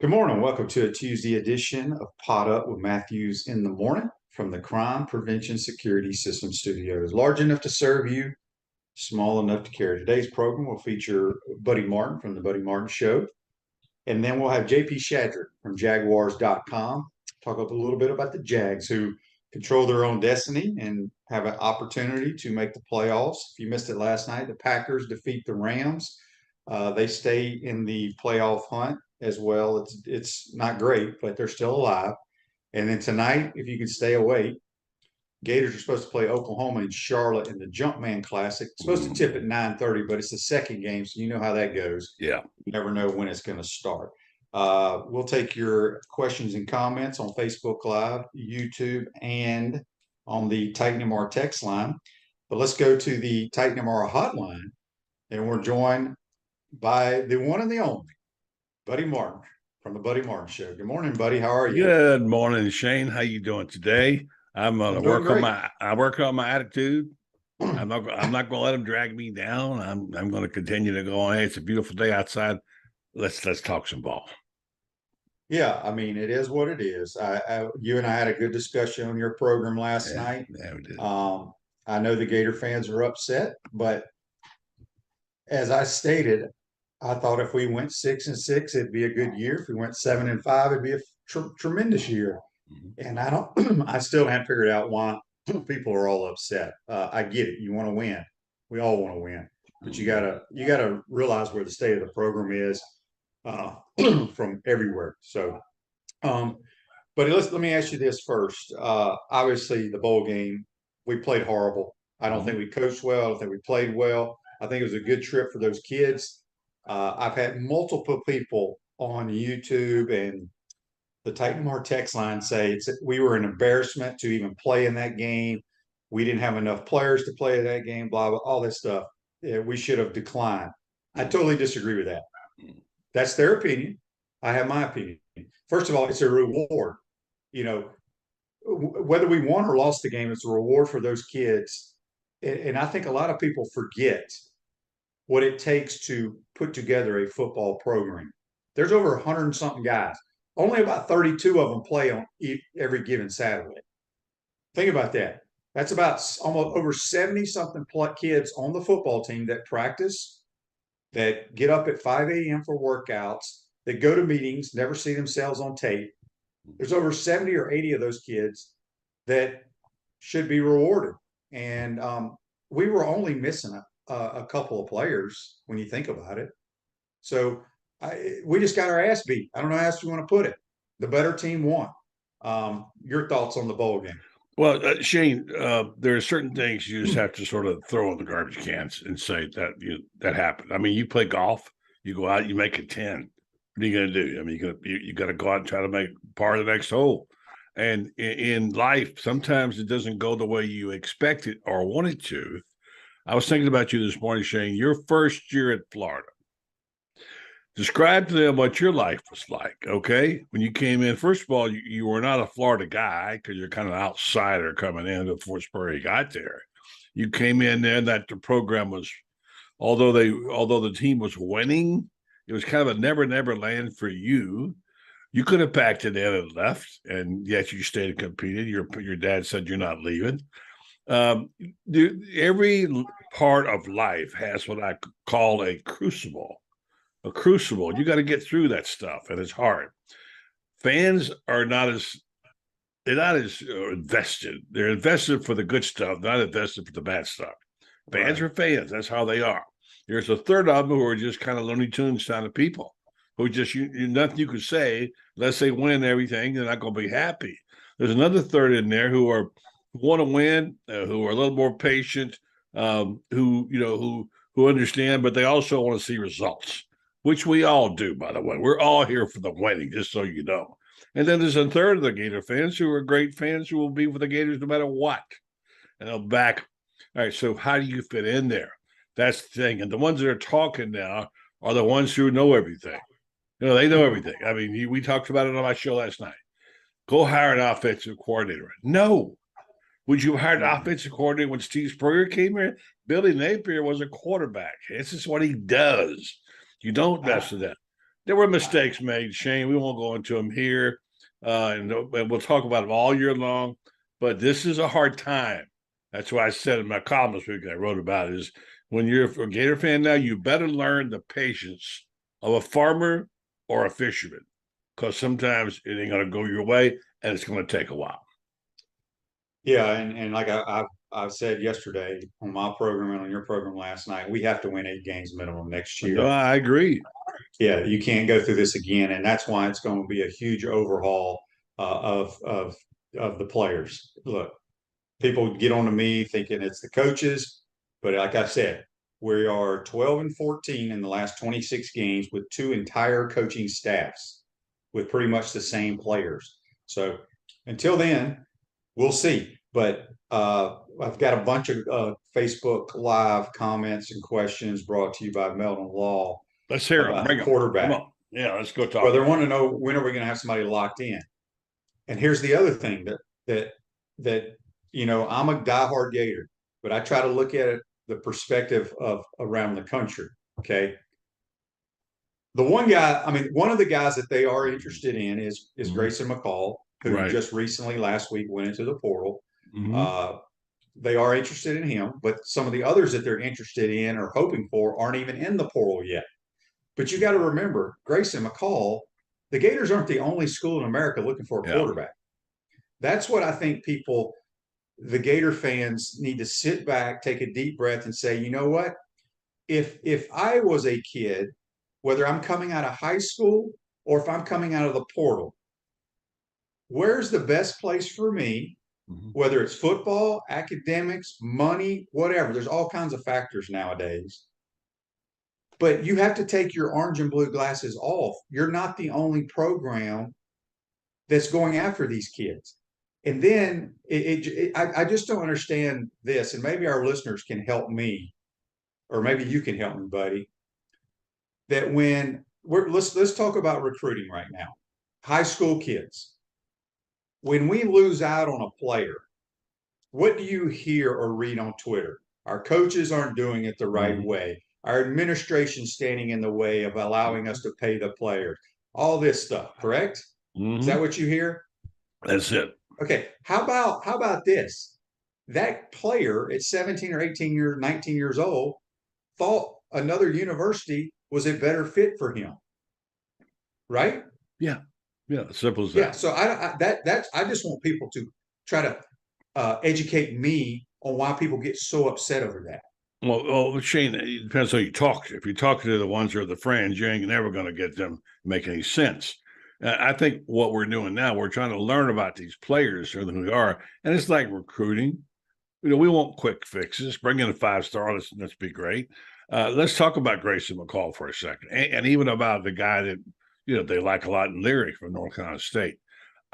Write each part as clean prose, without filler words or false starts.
Good morning. Welcome to a Tuesday edition of Pot Up with Matthews in the Morning from the Crime Prevention Security System Studios. Large enough to serve you, small enough to carry. Today's program will feature Buddy Martin from the Buddy Martin Show. And then we'll have JP Shadrick from Jaguars.com talk up a little bit about the Jags, who control their own destiny and have an opportunity to make the playoffs. If you missed it last night, the Packers defeat the Rams. They stay in the playoff hunt as well. It's not great, but they're still alive. And then tonight, if you can stay awake, Gators are supposed to play Oklahoma and Charlotte in the Jumpman Classic. It's supposed to tip at 9:30, but it's the second game, so you know how that goes. Yeah. You never know when it's going to start. We'll take your questions and comments on Facebook Live, YouTube, and on the Titan MR text line. But let's go to the Titan MR hotline, and we're joined by the one and the only Buddy Martin from the Buddy Martin Show. Good morning, buddy. How are you? Good morning, Shane. How you doing today? I'm gonna doing work on great. I work on my attitude. I'm not gonna let them drag me down. I'm gonna continue to go on. Hey, it's a beautiful day outside. Let's talk some ball. Yeah, I mean, it is what it is. You and I had a good discussion on your program last night. Yeah, we did. I know the Gator fans are upset, but as I stated, I thought if we went 6-6, it'd be a good year. If we went 7-5, it'd be a tremendous year. And I still haven't figured out why people are all upset. I get it. You want to win. We all want to win, but you gotta realize where the state of the program is from everywhere. So, but let me ask you this first. Obviously, the bowl game, we played horrible. I don't think we coached well. I don't think we played well. I think it was a good trip for those kids. I've had multiple people on YouTube and the Titan Mar text line say we were an embarrassment to even play in that game. We didn't have enough players to play in that game, blah, blah, all this stuff. Yeah, we should have declined. I totally disagree with that. That's their opinion. I have my opinion. First of all, it's a reward. You know, whether we won or lost the game, it's a reward for those kids. And I think a lot of people forget what it takes to put together a football program. There's over 100 and something guys. Only about 32 of them play on every given Saturday. Think about that. That's about almost over 70 something kids on the football team that practice, that get up at 5 a.m. for workouts, that go to meetings, never see themselves on tape. There's over 70 or 80 of those kids that should be rewarded. And we were only missing a couple of players when you think about it. So we just got our ass beat. I don't know how else you want to put it. The better team won. Your thoughts on the bowl game? Well, Shane, there are certain things you just have to sort of throw in the garbage cans and say that happened. I mean, you play golf, you go out, you make a 10. What are you going to do? I mean, you got to go out and try to make par of the next hole. And in life, sometimes it doesn't go the way you expect it or want it to. I was thinking about you this morning, Shane. Your first year at Florida. Describe to them what your life was like, okay? When you came in, first of all, you were not a Florida guy because you're kind of an outsider coming in before Spurrier got there. You came in there that the program was, although the team was winning, it was kind of a never land for you. You could have packed it in and left, and yet you stayed and competed. Your dad said you're not leaving. Every part of life has what I call a crucible. A crucible. You got to get through that stuff, and it's hard. Fans are not as invested. They're invested for the good stuff, not invested for the bad stuff. Fans are fans. That's how they are. There's a third of them who are just kind of Looney Tunes kind of people who just nothing you could say unless they win everything. They're not going to be happy. There's another third in there who want to win, who are a little more patient, who understand, but they also want to see results, which we all do, by the way. We're all here for the winning, just so you know. And then there's a third of the Gator fans who are great fans who will be with the Gators no matter what. And they'll back. All right, so how do you fit in there? That's the thing. And the ones that are talking now are the ones who know everything. They know everything. I mean, we talked about it on my show last night. Go hire an offensive coordinator. No. Would you hire an offensive coordinator when Steve Spurrier came here? Billy Napier was a quarterback. This is what he does. You don't mess with that. There were mistakes made, Shane. We won't go into them here, and we'll talk about them all year long. But this is a hard time. That's why I said in my column this week I wrote about it, is when you're a Gator fan now, you better learn the patience of a farmer or a fisherman, because sometimes it ain't going to go your way, and it's going to take a while. Yeah, and like I've said yesterday on my program and on your program last night, we have to win 8 games minimum next No, year. I agree. Yeah, you can't go through this again, and that's why it's going to be a huge overhaul of the players. Look, people get on to me thinking it's the coaches, but like I said, we are 12-14 in the last 26 games with 2 entire coaching staffs with pretty much the same players. So until then, we'll see. But I've got a bunch of Facebook Live comments and questions brought to you by Melton Law Let's hear them. about Bring the them. quarterback. Come on. Yeah, let's go talk. Well, they want to know, when are we going to have somebody locked in? And here's the other thing that I'm a diehard Gator, but I try to look at it the perspective of around the country. Okay. The one guy, one of the guys that they are interested in is Grayson McCall, who just recently last week went into the portal. They are interested in him, but some of the others that they're interested in or hoping for aren't even in the portal yet. But you got to remember, Grayson McCall, the Gators aren't the only school in America looking for a quarterback. That's what I think the Gator fans need to sit back, take a deep breath and say, you know what? If I was a kid, whether I'm coming out of high school or if I'm coming out of the portal, where's the best place for me? Whether it's football, academics, money, whatever. There's all kinds of factors nowadays. But you have to take your orange and blue glasses off. You're not the only program that's going after these kids. And then I just don't understand this. And maybe our listeners can help me, or maybe you can help me, buddy. That when let's talk about recruiting right now. High school kids. When we lose out on a player, what do you hear or read on Twitter? Our coaches aren't doing it the right way. Our administration's standing in the way of allowing us to pay the players. All this stuff, correct? Is that what you hear? That's it. Okay. How about this? That player at 17 or 18 years, 19 years old, thought another university was a better fit for him. Right? Yeah. Yeah. Simple as that. Yeah. So I just want people to try to educate me on why people get so upset over that. Well, Shane, it depends how you talk. If you talk to the ones who are the friends, you ain't never going to get them to make any sense. I think what we're doing now, we're trying to learn about these players who they are, and it's like recruiting. We want quick fixes. Bring in a 5-star. Let's be great. Let's talk about Grayson McCall for a second, and even about the guy that they like a lot in Leary from North Carolina State.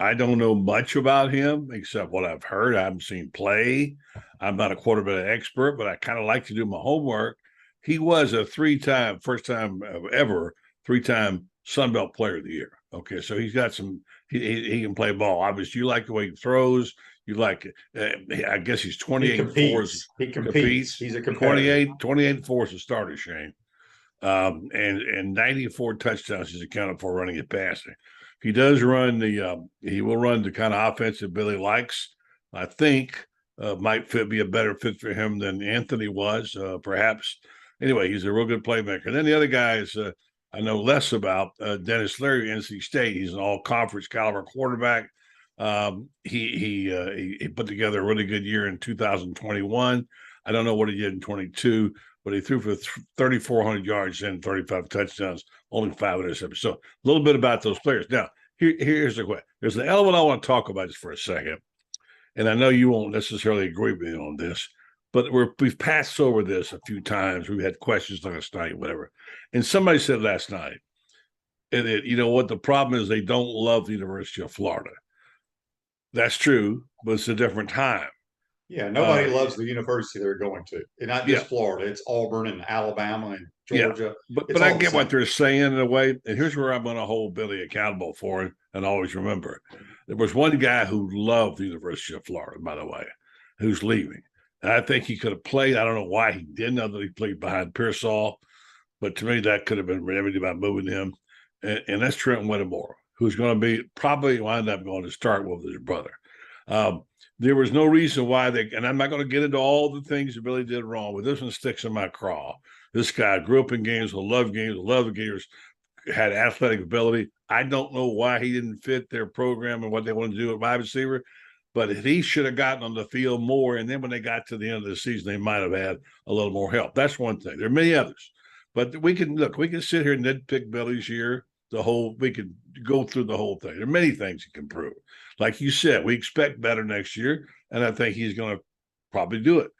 I don't know much about him except what I've heard. I haven't seen play. I'm not a quarterback expert, but I kind of like to do my homework. He was a 3-time, first time ever, 3-time Sun Belt Player of the Year. Okay, so he's got some. He can play ball. Obviously, you like the way he throws. You like. I guess he's 28-4. He competes. He's a competitor. 28-4 as a starter, Shane. And 94 touchdowns he's accounted for running and passing. He does run he will run the kind of offense that Billy likes. I think might be a better fit for him than Anthony was, perhaps. Anyway, he's a real good playmaker. And then the other guy is I know less about, Dennis Leary, NC State. He's an all-conference caliber quarterback. He put together a really good year in 2021. I don't know what he did in 22, but he threw for 3,400 yards and 35 touchdowns, only 5 interceptions. So a little bit about those players. Now, here's the question. There's an element I want to talk about just for a second, and I know you won't necessarily agree with me on this, but we've passed over this a few times. We've had questions last night, whatever. And somebody said last night, what the problem is, they don't love the University of Florida. That's true, but it's a different time. Yeah, nobody loves the university they're going to. And not just Florida. It's Auburn and Alabama and Georgia. Yeah, but I get what they're saying in a way. And here's where I'm going to hold Billy accountable for it. And always remember, there was one guy who loved the University of Florida, by the way, who's leaving. And I think he could have played. I don't know why he didn't, other than he played behind Pearsall. But to me, that could have been remedied by moving him. and that's Trent Whittemore, who's going to be probably wind up going to start with his brother. There was no reason why they, and I'm not going to get into all the things that Billy did wrong, but this one sticks in my craw. This guy grew up in games, will love the Gators, had athletic ability. I don't know why he didn't fit their program and what they want to do at wide receiver, but he should have gotten on the field more. And then when they got to the end of the season, they might have had a little more help. That's one thing. There are many others, but we can sit here and nitpick Billy's year. We could go through the whole thing. There are many things he can prove. Like you said, we expect better next year, and I think he's going to probably do it.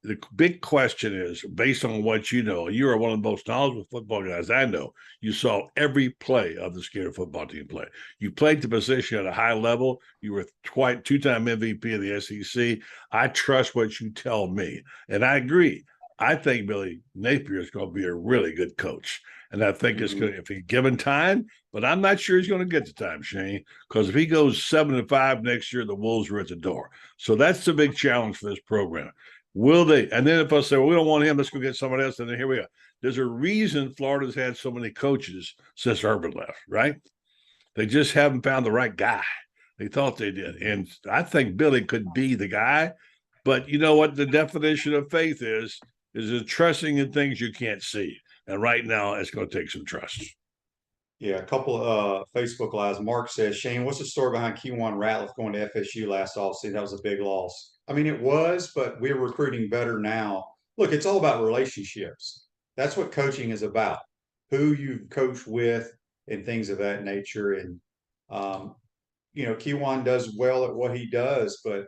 The big question is, based on what you know, you are one of the most knowledgeable football guys I know. You saw every play of the Gator football team play. You played the position at a high level. You were two-time MVP of the SEC. I trust what you tell me, and I agree. I think Billy Napier is going to be a really good coach, and I think it's going to, if he's given time. But I'm not sure he's going to get the time, Shane, because if he goes 7-5 next year, the Wolves are at the door. So that's the big challenge for this program. Will they? And then if I say, well, we don't want him, let's go get somebody else. And then here we go. There's a reason Florida's had so many coaches since Urban left, right? They just haven't found the right guy. They thought they did. And I think Billy could be the guy. But you know what the definition of faith is it trusting in things you can't see. And right now, it's going to take some trust. Yeah, a couple of Facebook lives. Mark says, Shane, what's the story behind Keywan Ratliff going to FSU last offseason? That was a big loss. I mean, it was, but we're recruiting better now. Look, it's all about relationships. That's what coaching is about. Who you coach with and things of that nature. And Keywan does well at what he does, but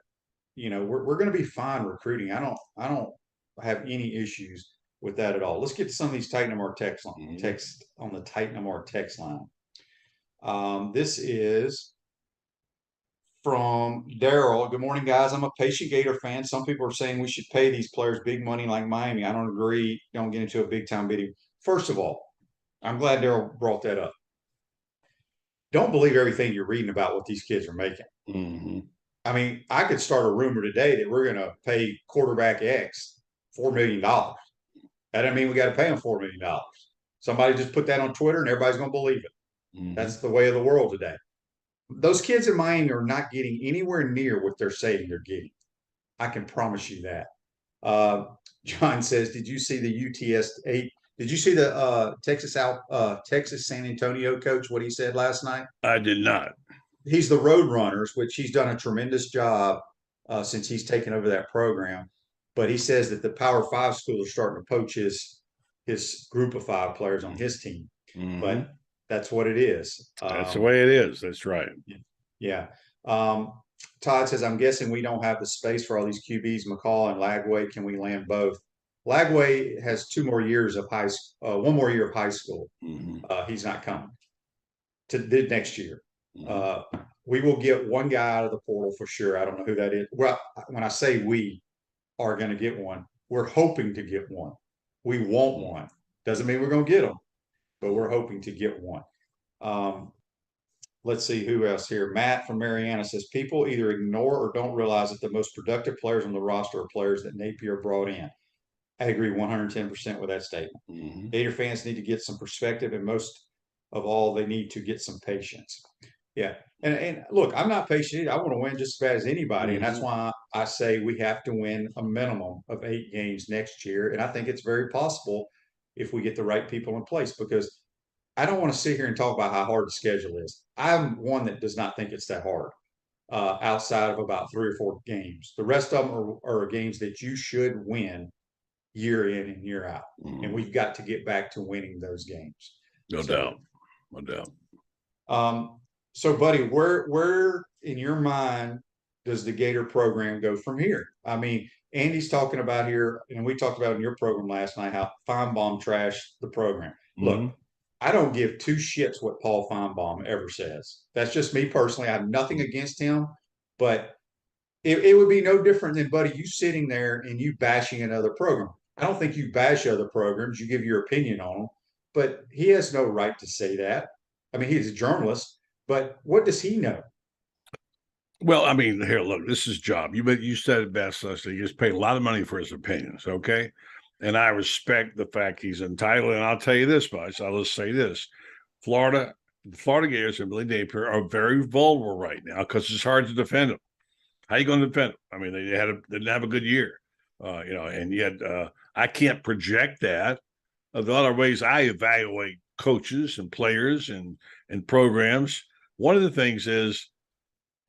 we're going to be fine recruiting. I don't have any issues with that at all. Let's get to some of these Titan MR text on the Titan MR text line. This is from Daryl. Good morning, guys. I'm a patient Gator fan. Some people are saying we should pay these players big money like Miami. I don't agree. Don't get into a big time bidding. First of all, I'm glad Daryl brought that up. Don't believe everything you're reading about what these kids are making. Mm-hmm. I mean, I could start a rumor today that we're going to pay quarterback X $4 million. That doesn't mean we got to pay him $4 million. Somebody just put that on Twitter and everybody's going to believe it. Mm-hmm. That's the way of the world today. Those kids in Miami are not getting anywhere near what they're saying they're getting. I can promise you that. John says, did you see the UTS 8? Did you see the Texas San Antonio coach, what he said last night? I did not. He's the Roadrunners, which he's done a tremendous job since he's taken over that program. But he says that the Power 5 schools are starting to poach his group of 5 players on his team. Mm-hmm. But that's what it is. That's the way it is. That's right. Yeah. Todd says, I'm guessing we don't have the space for all these QBs, McCall and Lagway. Can we land both? Lagway has 2 more years of one more year of high school. Mm-hmm. He's not coming to next year. Mm-hmm. We will get one guy out of the portal for sure. I don't know who that is. Well, when I say we are going to get one, we're hoping to get one. We want one. Doesn't mean we're going to get them, but we're hoping to get one. Let's see who else here. Matt from Mariana says, people either ignore or don't realize that the most productive players on the roster are players that Napier brought in. I agree 110% with that statement. Mm-hmm. Gator fans need to get some perspective, and most of all, they need to get some patience. Yeah. And look, I'm not patient either. I want to win just as bad as anybody. Mm-hmm. And that's why I say we have to win a minimum of 8 games next year. And I think it's very possible if we get the right people in place, because I don't want to sit here and talk about how hard the schedule is. I'm one that does not think it's that hard outside of about 3 or 4 games. The rest of them are games that you should win year in and year out. Mm-hmm. And we've got to get back to winning those games. No doubt. So, buddy, where in your mind does the Gator program go from here? I mean, Andy's talking about here, and we talked about in your program last night, how Feinbaum trashed the program. Mm-hmm. Look, I don't give 2 shits what Paul Feinbaum ever says. That's just me personally. I have nothing against him, but it would be no different than, buddy, you sitting there and you bashing another program. I don't think you bash other programs. You give your opinion on them, but he has no right to say that. I mean, he's a journalist, but what does he know? Well, I mean, here, look, this is his job. You said it best, Leslie. He gets paid a lot of money for his opinions, okay? And I respect the fact he's entitled. And I'll tell you this much. I'll just say this. The Florida Gators and Billy Napier are very vulnerable right now because it's hard to defend them. How you going to defend them? I mean, they didn't have a good year, and yet I can't project that. There are other ways I evaluate coaches and players and programs. One of the things is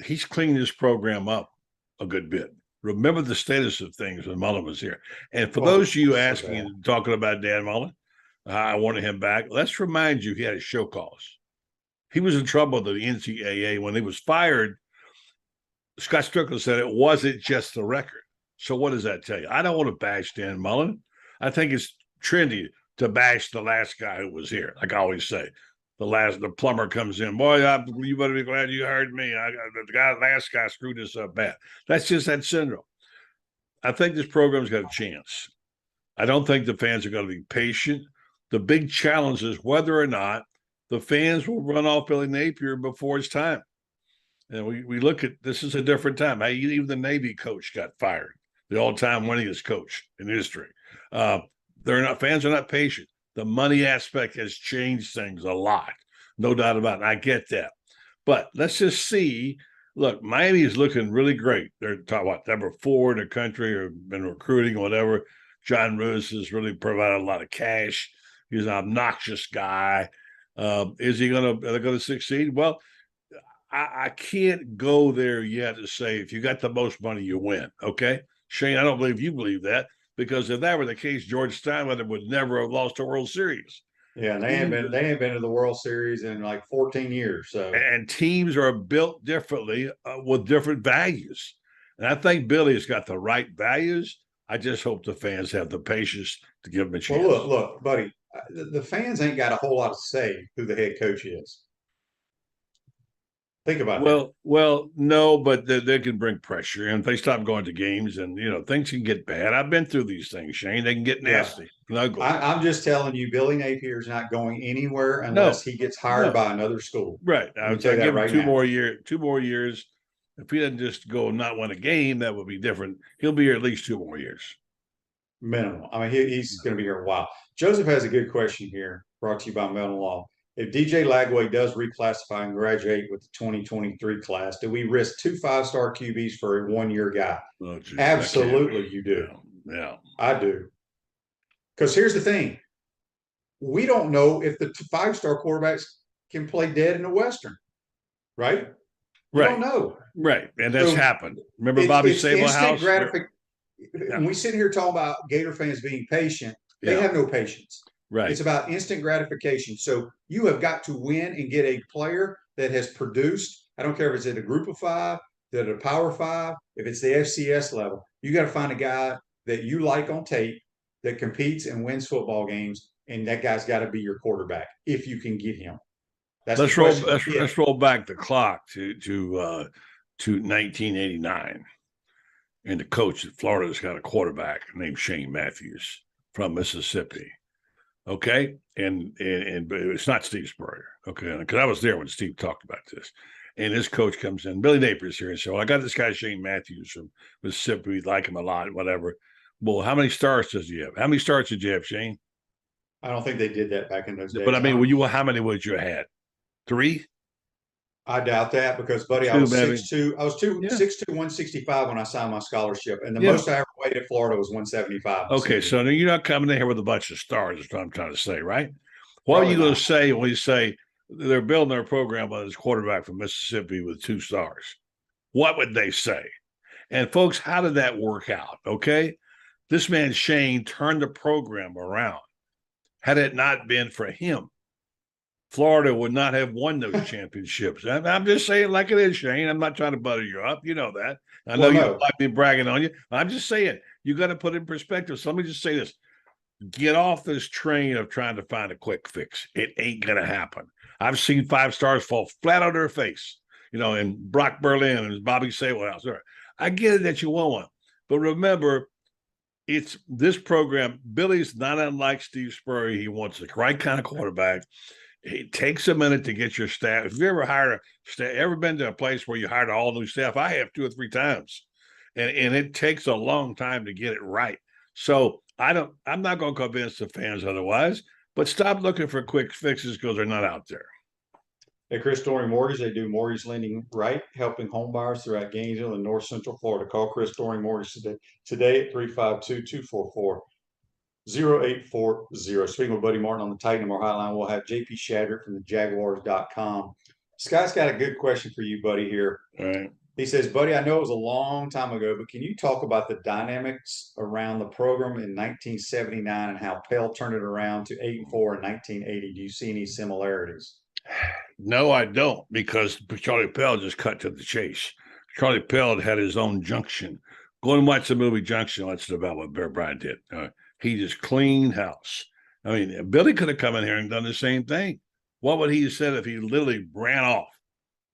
he's cleaned this program up a good bit. Remember the status of things when Mullen was here. And for those of you asking and talking about Dan Mullen, I wanted him back. Let's remind you he had a show cause. He was in trouble with the NCAA when he was fired. Scott Strickland said it wasn't just the record. So what does that tell you? I don't want to bash Dan Mullen. I think it's trendy to bash the last guy who was here. Like I always say, the plumber comes in. Boy, you better be glad you hired me. Last guy screwed this up bad. That's just that syndrome. I think this program's got a chance. I don't think the fans are going to be patient. The big challenge is whether or not the fans will run off Billy Napier before it's time. And we look at this is a different time. Even the Navy coach got fired, the all-time winningest coach in history. Fans are not patient. The money aspect has changed things a lot, no doubt about it. I get that, but let's just see. Look, Miami is looking really great. They're number 4 in the country, or been recruiting, whatever. John Roos has really provided a lot of cash. He's an obnoxious guy. Is he going to succeed? Well, I can't go there yet to say if you got the most money, you win. Okay, Shane, I don't believe you believe that, because if that were the case, George Steinbrenner would never have lost a World Series. Yeah, they ain't been to the World Series in like 14 years. So, and teams are built differently with different values. And I think Billy's got the right values. I just hope the fans have the patience to give him a chance. Well, look, buddy, the fans ain't got a whole lot to say who the head coach is. Think about that. Well, no, but they can bring pressure, and if they stop going to games, and things can get bad. I've been through these things, Shane. They can get nasty. Yeah. I'm just telling you, Billy Napier is not going anywhere unless he gets hired by another school. Right. I would give him 2 more years. If he doesn't just go and not win a game, that would be different. He'll be here at least 2 more years. Minimum. I mean, he's going to be here a while. Joseph has a good question here, brought to you by Melton Law. If DJ Lagway does reclassify and graduate with the 2023 class, do we risk 2 5-star QBs for a 1-year guy? Oh, geez, absolutely, you do. Yeah, I do. Because here's the thing. We don't know if the 5-star quarterbacks can play dead in the Western, right? We don't know. Right, and that's happened. Remember Bobby Sablehouse? When we sit here talking about Gator fans being patient, they have no patience. Right. It's about instant gratification. So you have got to win and get a player that has produced. I don't care if it's at a group of 5, at a power 5, if it's the FCS level. You got to find a guy that you like on tape that competes and wins football games, and that guy's got to be your quarterback if you can get him. Let's roll back the clock to 1989, and the coach at Florida's got a quarterback named Shane Matthews from Mississippi. Okay, and it's not Steve Spurrier. Okay, because I was there when Steve talked about this. And this coach comes in, Billy Napier's here, and so I got this guy Shane Matthews from Mississippi. We like him a lot, whatever. Well, how many stars does he have? How many stars did you have, Shane? I don't think they did that back in those days. But I mean, how many would you have had? 3? I doubt that because, buddy, I was 6'2". I was 6'2", 165 when I signed my scholarship, and the most I ever weighed at Florida was 175. Okay, so you're not coming in here with a bunch of stars. Is what I'm trying to say, right? What are you going to say when you say they're building their program on this quarterback from Mississippi with 2 stars? What would they say? And folks, how did that work out? Okay, this man Shane turned the program around. Had it not been for him, Florida would not have won those championships. I'm just saying like it is, Shane. I'm not trying to butter you up. You know that. I know you don't like me bragging on you. I'm just saying you got to put it in perspective. So let me just say this. Get off this train of trying to find a quick fix. It ain't going to happen. I've seen 5 stars fall flat on their face, and Brock Berlin and Bobby Sablehouse. I get it that you want one. But remember, it's this program. Billy's not unlike Steve Spurrier. He wants the right kind of quarterback. It takes a minute to get your staff. If you ever hired ever been to a place where you hired all new staff? I have 2 or 3 times, and it takes a long time to get it right. So I'm not going to convince the fans otherwise. but stop looking for quick fixes because they're not out there. At Chris Doring Mortgage, they do mortgage lending right, helping home buyers throughout Gainesville and North Central Florida. Call Chris Doring Mortgage today at 352-244-0840. Speaking with Buddy Martin on the Titan More Hotline, we'll have JP Shadrick from the Jaguars.com. Scott's got a good question for you, Buddy, here. All right. He says, Buddy, I know it was a long time ago, but can you talk about the dynamics around the program in 1979 and how Pell turned it around to 8-4 in 1980? Do you see any similarities? No, I don't, because Charlie Pell just cut to the chase. Charlie Pell had his own Junction. Go and watch the movie Junction. That's about what Bear Bryant did. He just cleaned house. I mean, Billy could have come in here and done the same thing. What would he have said if he literally ran off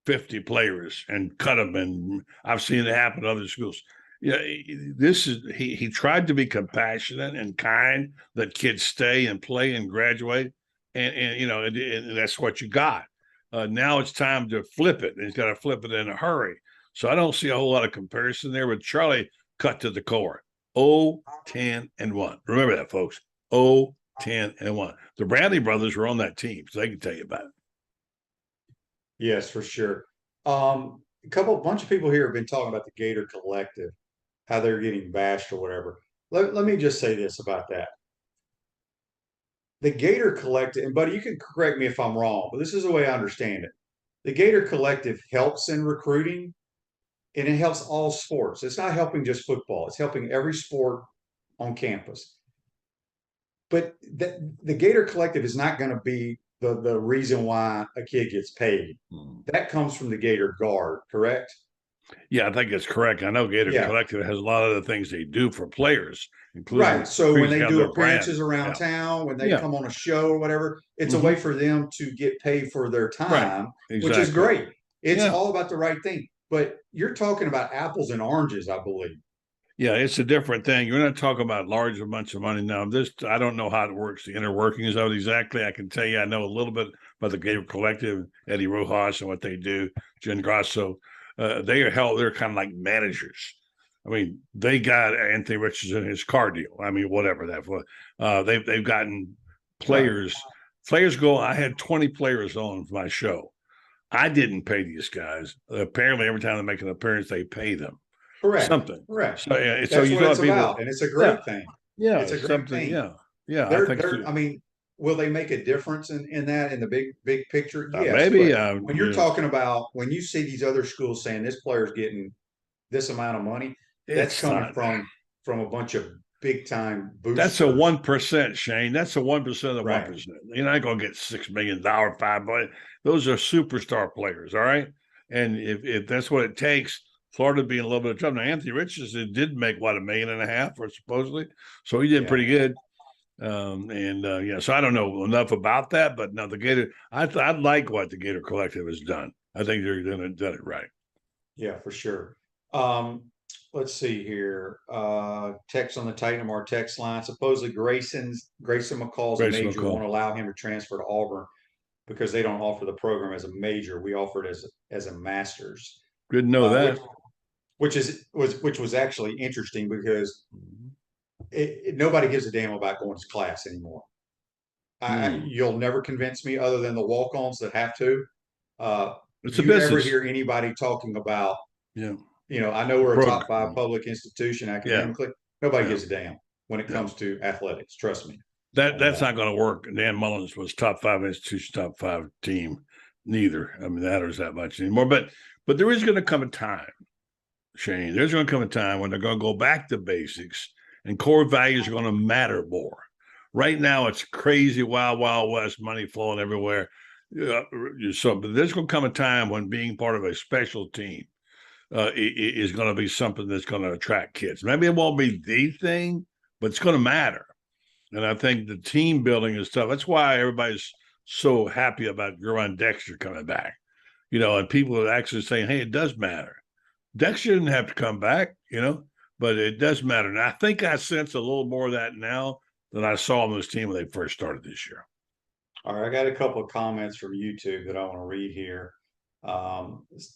50 players and cut them? And I've seen it happen at other schools. Yeah, he tried to be compassionate and kind, that kids stay and play and graduate. And that's what you got. Now it's time to flip it. And he's got to flip it in a hurry. So I don't see a whole lot of comparison there. But Charlie cut to the core. 10-1. Remember that, folks. 10-1. The Bradley brothers were on that team, so they can tell you about it. Yes, for sure. Bunch of people here have been talking about the Gator Collective, how they're getting bashed or whatever. Let me just say this about that. The Gator Collective, and Buddy, you can correct me if I'm wrong, but this is the way I understand it. The Gator Collective helps in recruiting, and it helps all sports. It's not helping just football. It's helping every sport on campus. But the Gator Collective is not going to be the reason why a kid gets paid. That comes from the Gator Guard, correct? Yeah, I think it's correct. I know Gator Collective has a lot of the things they do for players, including right. So when they do appearances brand. around town, when they come on a show or whatever, it's a way for them to get paid for their time, which is great. It's all about the right thing. But you're talking about apples and oranges, I believe. Yeah, it's a different thing. You're not talking about large amounts of money now. I don't know how it works, the inner workings of it exactly. I can tell you, I know a little bit about the Gator Collective, Eddie Rojas, and what they do, Jen Grasso. They're kind of like managers. I mean, they got Anthony Richardson in his car deal. I mean, whatever that was. They've gotten players. Players go. I had 20 players on my show. I didn't pay these guys. Apparently, every time they make an appearance, they pay them. Correct. Something. Correct. So, that's what it's about, and it's a great thing. Yeah, it's a great thing. Yeah. I mean, will they make a difference in that in the big picture? Yes. Maybe. When you're talking about, when you see these other schools saying this player's getting this amount of money, that's coming from a bunch of big time boosters. That's a 1%, Shane. That's a 1% of the 1%. You're not going to get $6 million, $5 million. Those are superstar players, all right? And if that's what it takes, Florida being a little bit of trouble. Now, Anthony Richardson did make $1.5 million, or supposedly, so he did pretty good. So I don't know enough about that, but no, the Gator. I like what the Gator Collective has done. I think they're done it right. Yeah, for sure. Let's see here. Text on the Titan our text line. Supposedly Grayson McCall's a major. Won't allow him to transfer to Auburn because they don't offer the program as a major. We offer it as a master's. Good to know that. Which was actually interesting because nobody gives a damn about going to class anymore. You'll never convince me, other than the walk-ons that have to. It's a business. Never hear anybody talking about. I know we're a top 5 public institution academically. Nobody gives a damn when it comes to athletics. Trust me. That's not going to work. Dan Mullins was top 5 institution, top 5 team. Neither. I mean, that matters that much anymore. But there is going to come a time, Shane. There's going to come a time when they're going to go back to basics and core values are going to matter more. Right now, it's crazy, wild, wild west, money flowing everywhere. But there's going to come a time when being part of a special team is going to be something that's going to attract kids. Maybe it won't be the thing, but it's going to matter. And I think the team building is tough. That's why everybody's so happy about Gervon Dexter coming back. And people are actually saying, hey, it does matter. Dexter didn't have to come back, but it does matter. And I think I sense a little more of that now than I saw on this team when they first started this year. All right, I got a couple of comments from YouTube that I want to read here.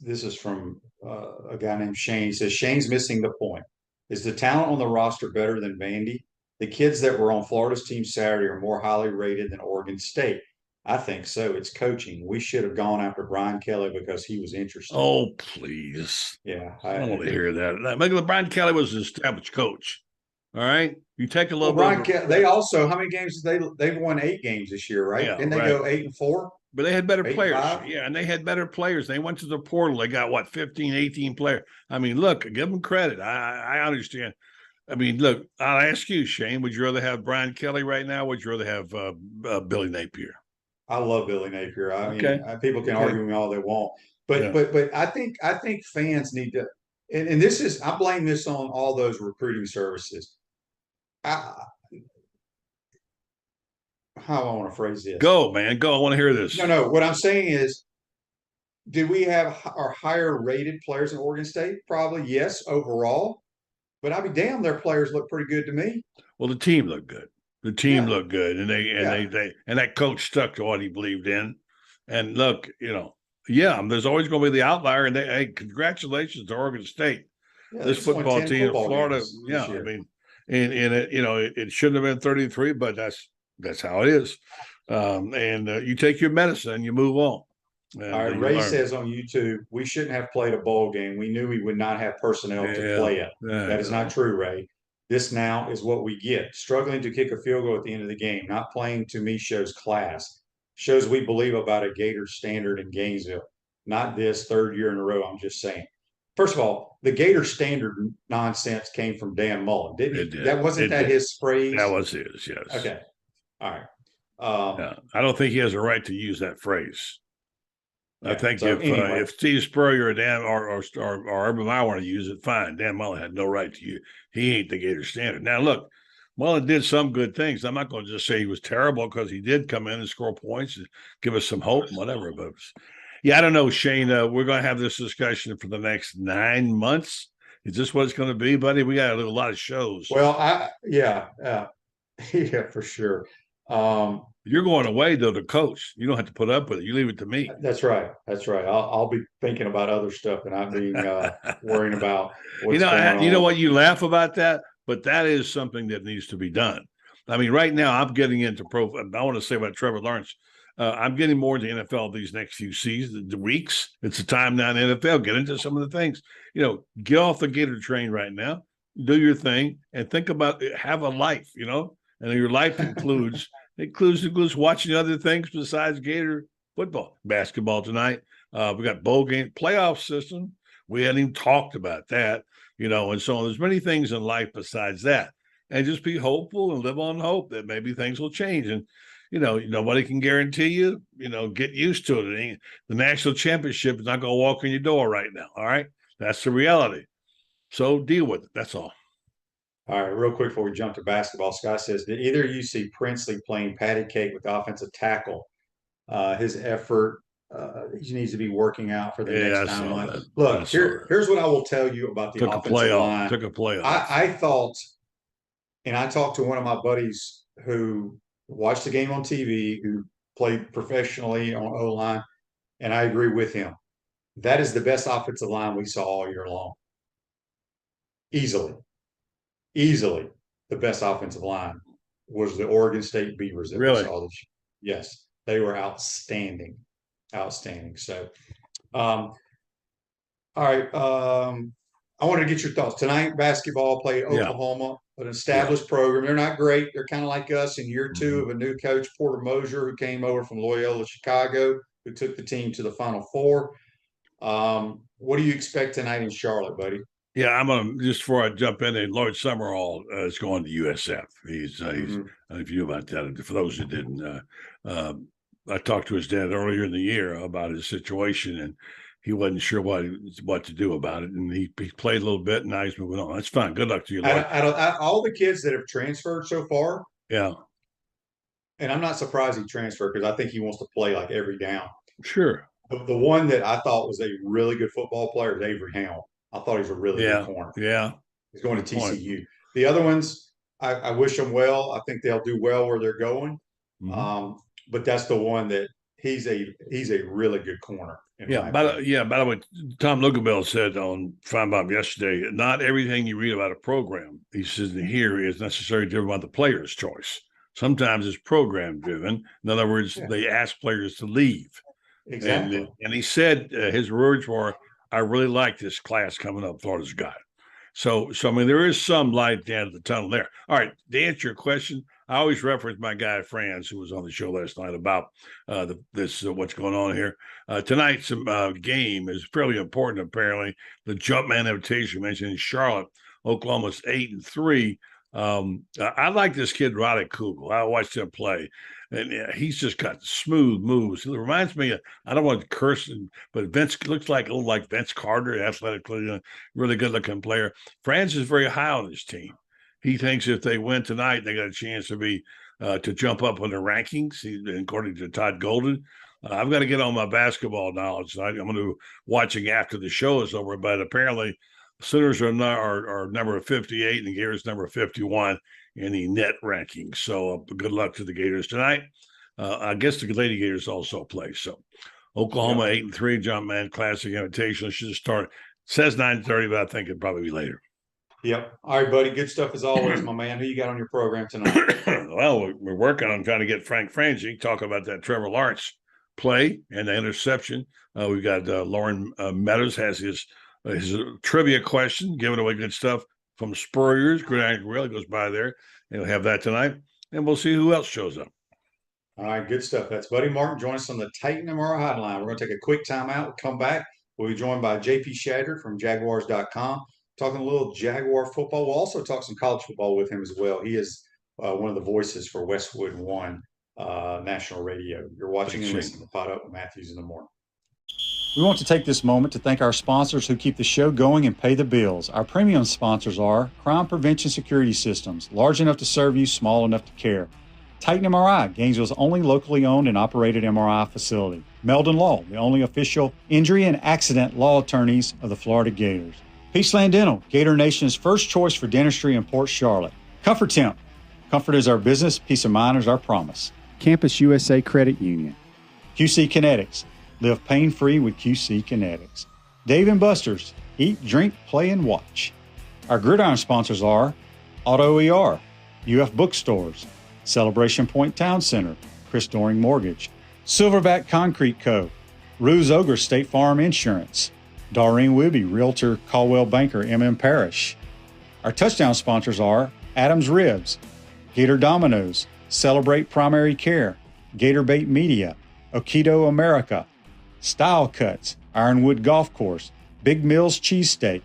This is from a guy named Shane. He says, Shane's missing the point. Is the talent on the roster better than Vandy? the kids that were on Florida's team Saturday are more highly rated than Oregon State. I think so. It's coaching. We should have gone after Brian Kelly because he was interested. Oh, please. Yeah. I don't want to hear that. Brian Kelly was an established coach. All right. You take a little well, bit Brian of Kelly, they also, how many games they've won 8 games this year, right? yeah, Didn't they right. go 8-4? But they had better 8-5? players. Yeah, and they had better players. They went to the portal. They got what, 15, 18 players. I mean, look, give them credit. I understand. I mean, look, I'll ask you, Shane, would you rather have Brian Kelly right now? Would you rather have Billy Napier? I love Billy Napier. I Okay. mean, people can Okay. argue with me all they want, but Yeah. but I think fans need to, and this is I blame this on all those recruiting services. I, how I want to phrase this? Go, man. Go. I want to hear this. No. What I'm saying is, did we have our higher rated players in Oregon State? Probably yes, overall. But I'll be damned, their players look pretty good to me. Well, the team looked good. The team Yeah. looked good, and that coach stuck to what he believed in. And look, there's always going to be the outlier. And hey, congratulations to Oregon State. Yeah, This football team in Florida. Yeah, I mean, and it shouldn't have been 33, but that's how it is. And you take your medicine and you move on. And, all right, Ray says on YouTube, we shouldn't have played a bowl game. We knew we would not have personnel to play it. That is not true, Ray. This now is what we get. Struggling to kick a field goal at the end of the game, not playing to me shows class. Shows we believe about a Gator standard in Gainesville. Not this third year in a row. I'm just saying. First of all, the Gator standard nonsense came from Dan Mullen, didn't it? Did. That wasn't his phrase. That was his, yes. Okay. All right. Yeah. I don't think he has a right to use that phrase. I think so if Steve Spurrier or Dan or Urban Meyer want to use it, fine. Dan Mullen had no right to use. He ain't the Gator standard. Now look, Mullen did some good things. I'm not going to just say he was terrible because he did come in and score points and give us some hope and whatever. But yeah, I don't know, Shane. We're going to have this discussion for the next 9 months. Is this what it's going to be, buddy? We got to do a lot of shows. Well, yeah, for sure. You're going away though to coach. You don't have to put up with it. You leave it to me. That's right. I'll be thinking about other stuff and not being worrying about what's going on. You know what? You laugh about that, but that is something that needs to be done. I mean, right now I'm getting into pro. I want to say about Trevor Lawrence. I'm getting more into NFL these next few seasons, the weeks. It's the time now in NFL. Get into some of the things. Get off the Gator train right now. Do your thing and think about it. Have a life. And your life includes watching other things besides Gator football, basketball tonight. We got bowl game, playoff system. We hadn't even talked about that, and so there's many things in life besides that. And just be hopeful and live on hope that maybe things will change. And, nobody can guarantee you, get used to it. The national championship is not going to walk in your door right now. All right. That's the reality. So deal with it. That's all. All right, real quick before we jump to basketball, Scott says, did either of you see Princely playing patty cake with the offensive tackle? His effort, he needs to be working out for the next 9 months. Look, here's what I will tell you about the offensive line. Took a playoff. I thought, and I talked to one of my buddies who watched the game on TV, who played professionally on O-line, and I agree with him. That is the best offensive line we saw all year long. Easily the best offensive line was the Oregon State Beavers that we saw this year. Yes, they were outstanding. So, all right. I wanted to get your thoughts. Tonight, basketball played Oklahoma, an established program. They're not great. They're kind of like us in year 2 of a new coach, Porter Moser, who came over from Loyola Chicago, who took the team to the Final Four. What do you expect tonight in Charlotte, buddy? Yeah, I'm gonna just before I jump in. Lloyd Summerall is going to USF. He's I don't know if you knew about that. For those who didn't, I talked to his dad earlier in the year about his situation, and he wasn't sure what to do about it. And he played a little bit, and now he's moving on. That's fine. Good luck to you, Lloyd. All the kids that have transferred so far, yeah. And I'm not surprised he transferred because I think he wants to play like every down. Sure. The one that I thought was a really good football player is Avery Hamel. I thought he was a really good corner. Yeah. He's going to TCU. The other ones, I wish them well. I think they'll do well where they're going. But that's the one that he's a really good corner. Yeah, by the way, Tom Lugabell said on Feinbaum yesterday, not everything you read about a program, he says here, is necessarily driven by the player's choice. Sometimes it's program driven. In other words, they ask players to leave. Exactly. And he said his words were, "I really like this class coming up, Florida's got." So I mean, there is some light at the end of the tunnel there. All right, to answer your question, I always reference my guy Franz, who was on the show last night about what's going on here. Tonight's game is fairly important. Apparently, the Jumpman invitation you mentioned in Charlotte, Oklahoma's 8-3. I like this kid Roddick Kugel. I watched him play, and he's just got smooth moves. It reminds me of, I don't want to curse him, but Vince looks like a little like Vince Carter, athletically, really good looking player. Franz is very high on his team. He thinks if they win tonight, they got a chance to be to jump up on the rankings. According to Todd Golden, I've got to get on my basketball knowledge. I'm going to be watching after the show is over. But apparently, Sooners are number 58 and the Gators number 51 in the net rankings. So good luck to the Gators tonight. I guess the Lady Gators also play. So Oklahoma 8-3, Jumpman Classic Invitation. Should just start. It says 9:30, but I think it'll probably be later. Yep. All right, buddy. Good stuff as always, my man. Who you got on your program tonight? Well, we're working on trying to get Frank Frangie talk about that Trevor Lawrence play and the interception. We've got Lauren Meadows has his trivia question, giving away good stuff from Spurrier's. Gridiron Grill goes by there. And we'll have that tonight. And we'll see who else shows up. All right, good stuff. That's Buddy Martin. Join us on the Titan MRI hotline. We're going to take a quick timeout. We'll come back. We'll be joined by JP Shadrick from Jaguars.com, talking a little Jaguar football. We'll also talk some college football with him as well. He is one of the voices for Westwood One National Radio. You're watching and listening to Pot Up with Matthews in the Morning. We want to take this moment to thank our sponsors who keep the show going and pay the bills. Our premium sponsors are Crime Prevention Security Systems, large enough to serve you, small enough to care. Titan MRI, Gainesville's only locally owned and operated MRI facility. Meldon Law, the only official injury and accident law attorneys of the Florida Gators. Peaceland Dental, Gator Nation's first choice for dentistry in Port Charlotte. Comfort Temp, comfort is our business, peace of mind is our promise. Campus USA Credit Union. QC Kinetics, live pain-free with QC Kinetics. Dave & Buster's, eat, drink, play, and watch. Our gridiron sponsors are Auto ER, UF Bookstores, Celebration Point Town Center, Chris Doring Mortgage, Silverback Concrete Co., Ruse Ogre State Farm Insurance, Doreen Wibby, Realtor Caldwell Banker, MM Parish. Our touchdown sponsors are Adams Ribs, Gator Dominoes, Celebrate Primary Care, Gator Bait Media, Okido America, Style Cuts, Ironwood Golf Course, Big Mills Cheesesteak,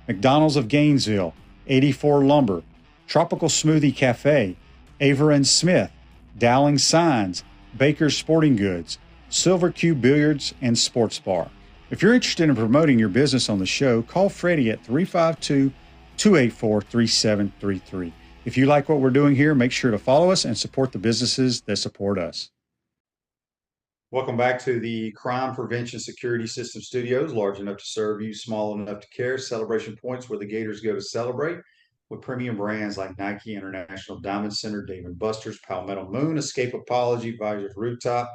McDonald's of Gainesville, 84 Lumber, Tropical Smoothie Cafe, Aver and Smith, Dowling Signs, Baker's Sporting Goods, Silver Cube Billiards and Sports Bar. If you're interested in promoting your business on the show, call Freddie at 352-284-3733. If you like what we're doing here, make sure to follow us and support the businesses that support us. Welcome back to the Crime Prevention Security System Studios, large enough to serve you, small enough to care. Celebration Points where the Gators go to celebrate with premium brands like Nike, International Diamond Center, Dave & Buster's, Palmetto Moon, Escape Apology, Visors Rooftop,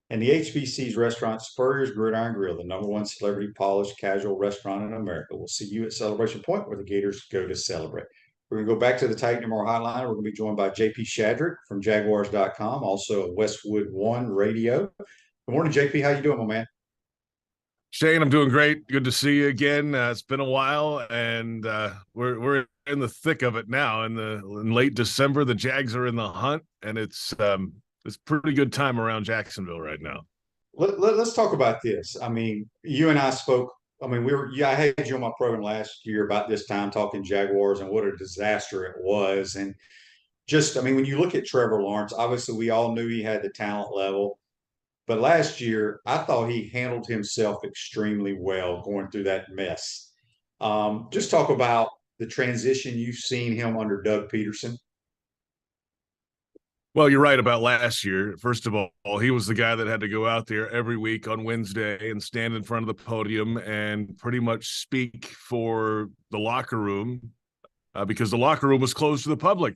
and the HBC's restaurant, Spurrier's Gridiron Grill, the #1 celebrity polished casual restaurant in America. We'll see you at Celebration Point where the Gators go to celebrate. We're going to go back to the Titan MR hotline. We're going to be joined by JP Shadrick from Jaguars.com, also at Westwood One Radio. Good morning, JP. How you doing, my man? Shane, I'm doing great. Good to see you again. It's been a while, and we're in the thick of it now. In late December, the Jags are in the hunt, and it's pretty good time around Jacksonville right now. Let's talk about this. I mean, you and I spoke. I mean, I had you on my program last year about this time talking Jaguars and what a disaster it was. And just, I mean, when you look at Trevor Lawrence, obviously we all knew he had the talent level. But last year, I thought he handled himself extremely well going through that mess. Just talk about the transition you've seen him under Doug Peterson. Well, you're right about last year. First of all, he was the guy that had to go out there every week on Wednesday and stand in front of the podium and pretty much speak for the locker room because the locker room was closed to the public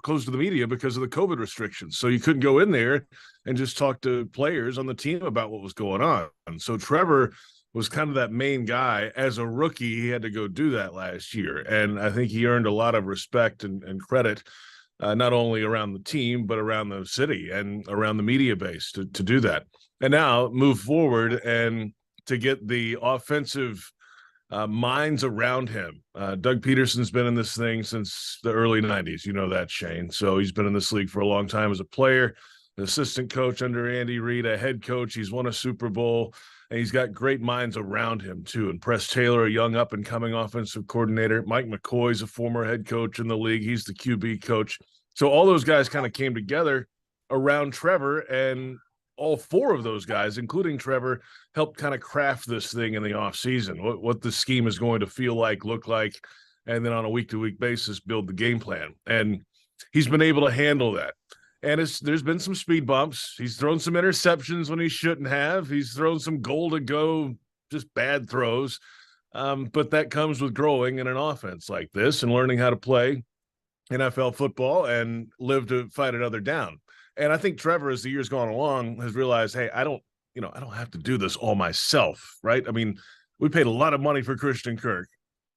closed to the media because of the COVID restrictions. So you couldn't go in there and just talk to players on the team about what was going on. And so Trevor was kind of that main guy. As a rookie, he had to go do that last year. And I think he earned a lot of respect and credit, not only around the team, but around the city and around the media base to do that. And now move forward and to get the offensive minds around him. Doug Peterson's been in this thing since the early 90s. You know that, Shane. So he's been in this league for a long time as a player, an assistant coach under Andy Reid, a head coach. He's won a Super Bowl, and he's got great minds around him, too. And Press Taylor, a young up-and-coming offensive coordinator. Mike McCoy's a former head coach in the league. He's the QB coach. So all those guys kind of came together around Trevor, and all four of those guys, including Trevor, helped kind of craft this thing in the offseason, what the scheme is going to feel like, look like, and then on a week-to-week basis, build the game plan. And he's been able to handle that. And there's been some speed bumps. He's thrown some interceptions when he shouldn't have. He's thrown some goal-to-go, just bad throws. But that comes with growing in an offense like this and learning how to play NFL football and live to fight another down. And I think Trevor, as the years gone along, has realized, hey, I don't have to do this all myself, right? I mean, we paid a lot of money for Christian Kirk.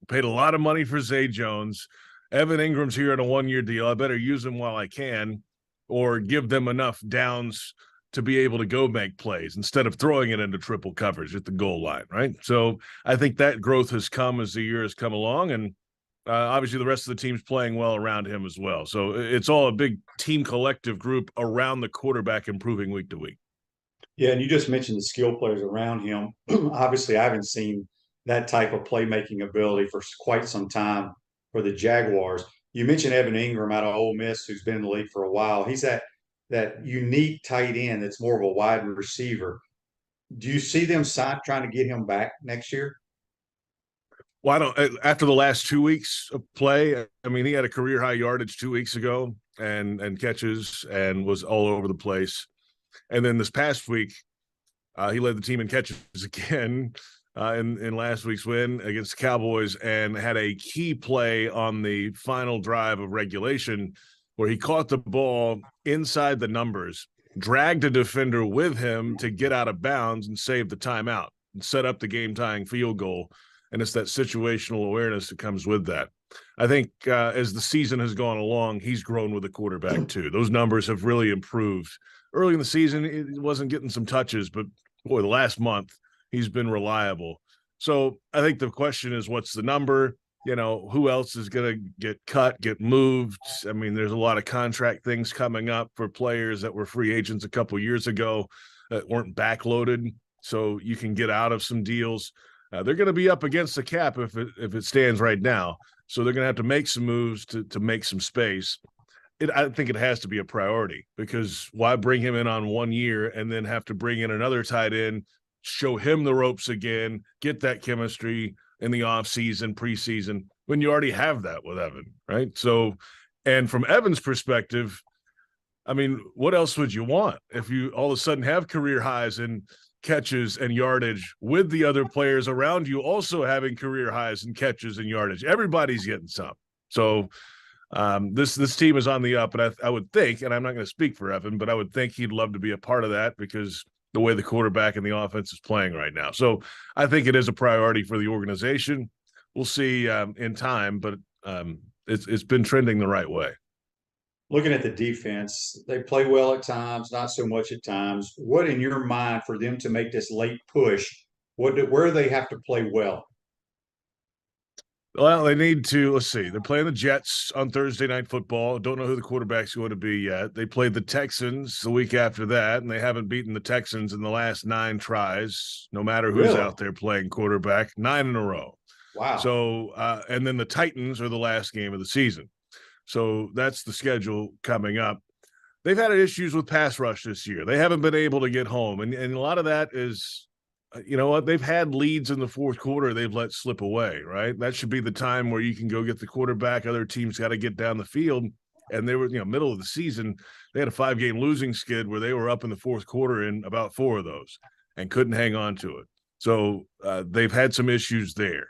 We paid a lot of money for Zay Jones. Evan Ingram's here on a one-year deal. I better use him while I can, or give them enough downs to be able to go make plays instead of throwing it into triple coverage at the goal line, right? So I think that growth has come as the year has come along, and obviously the rest of the team's playing well around him as well. So it's all a big team collective group around the quarterback improving week to week. Yeah, and you just mentioned the skill players around him. Obviously, I haven't seen that type of playmaking ability for quite some time for the Jaguars. You mentioned Evan Ingram out of Ole Miss, who's been in the league for a while. He's that unique tight end that's more of a wide receiver. Do you see them trying to get him back next year? Well, after the last 2 weeks of play, I mean, he had a career high yardage 2 weeks ago and catches and was all over the place. And then this past week, he led the team in catches again in last week's win against the Cowboys, and had a key play on the final drive of regulation where he caught the ball inside the numbers, dragged a defender with him to get out of bounds and save the timeout and set up the game-tying field goal. And it's that situational awareness that comes with that. I think as the season has gone along, he's grown with the quarterback too. Those numbers have really improved. Early in the season, he wasn't getting some touches, but boy, the last month, he's been reliable. So I think the question is, what's the number? You know, who else is going to get cut, get moved? I mean, there's a lot of contract things coming up for players that were free agents a couple years ago that weren't backloaded, so you can get out of some deals. They're going to be up against the cap if it stands right now. So they're going to have to make some moves to make some space. I think it has to be a priority, because why bring him in on 1 year and then have to bring in another tight end, show him the ropes again, get that chemistry in the offseason, preseason, when you already have that with Evan, right? So, and from Evan's perspective, I mean, what else would you want if you all of a sudden have career highs in catches and yardage with the other players around you also having career highs in catches and yardage? Everybody's getting some. So this team is on the up, and I would think, and I'm not going to speak for Evan, but I would think he'd love to be a part of that because the way the quarterback and the offense is playing right now. So I think it is a priority for the organization. We'll see in time, but it's been trending the right way. Looking at the defense, they play well at times, not so much at times. What, in your mind, for them to make this late push, where do they have to play well? Well, they need to, let's see, they're playing the Jets on Thursday Night Football. Don't know who the quarterback's going to be yet. They played the Texans the week after that, and they haven't beaten the Texans in the last 9 tries, no matter who's out there playing quarterback, 9 in a row. Wow. So, and then the Titans are the last game of the season. So that's the schedule coming up. They've had issues with pass rush this year. They haven't been able to get home. And a lot of that is, you know what, they've had leads in the fourth quarter they've let slip away, right? That should be the time where you can go get the quarterback. Other teams got to get down the field. And they were, middle of the season, they had a 5-game losing skid where they were up in the fourth quarter in about 4 of those and couldn't hang on to it. So they've had some issues there.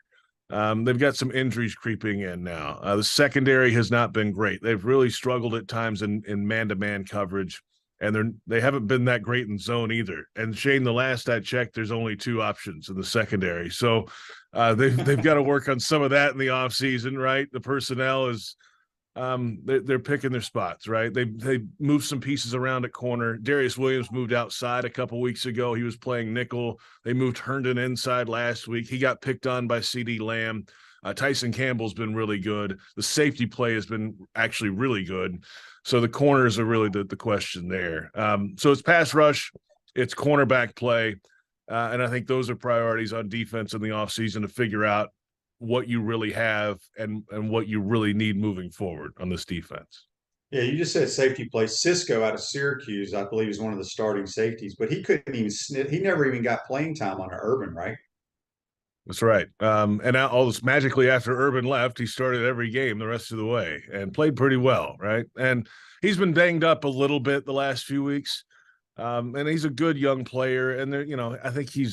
They've got some injuries creeping in now. The secondary has not been great. They've really struggled at times in man-to-man coverage, and they haven't been that great in zone either. And Shane, the last I checked, there's only 2 options in the secondary. So they've got to work on some of that in the offseason, right? The personnel is they're picking their spots, right? They moved some pieces around at corner. Darius Williams moved outside a couple weeks ago. He was playing nickel. They moved Herndon inside last week. He got picked on by CD Lamb. Tyson Campbell's been really good. The safety play has been actually really good. So the corners are really the question there. So it's pass rush, it's cornerback play, and I think those are priorities on defense in the offseason to figure out what you really have and what you really need moving forward on this defense. Yeah, you just said safety play. Cisco out of Syracuse, I believe, is one of the starting safeties, but he couldn't even sniff. He never even got playing time under Urban, right? That's right. And now all this magically after Urban left, he started every game the rest of the way and played pretty well, right? And he's been banged up a little bit the last few weeks. And he's a good young player, and I think he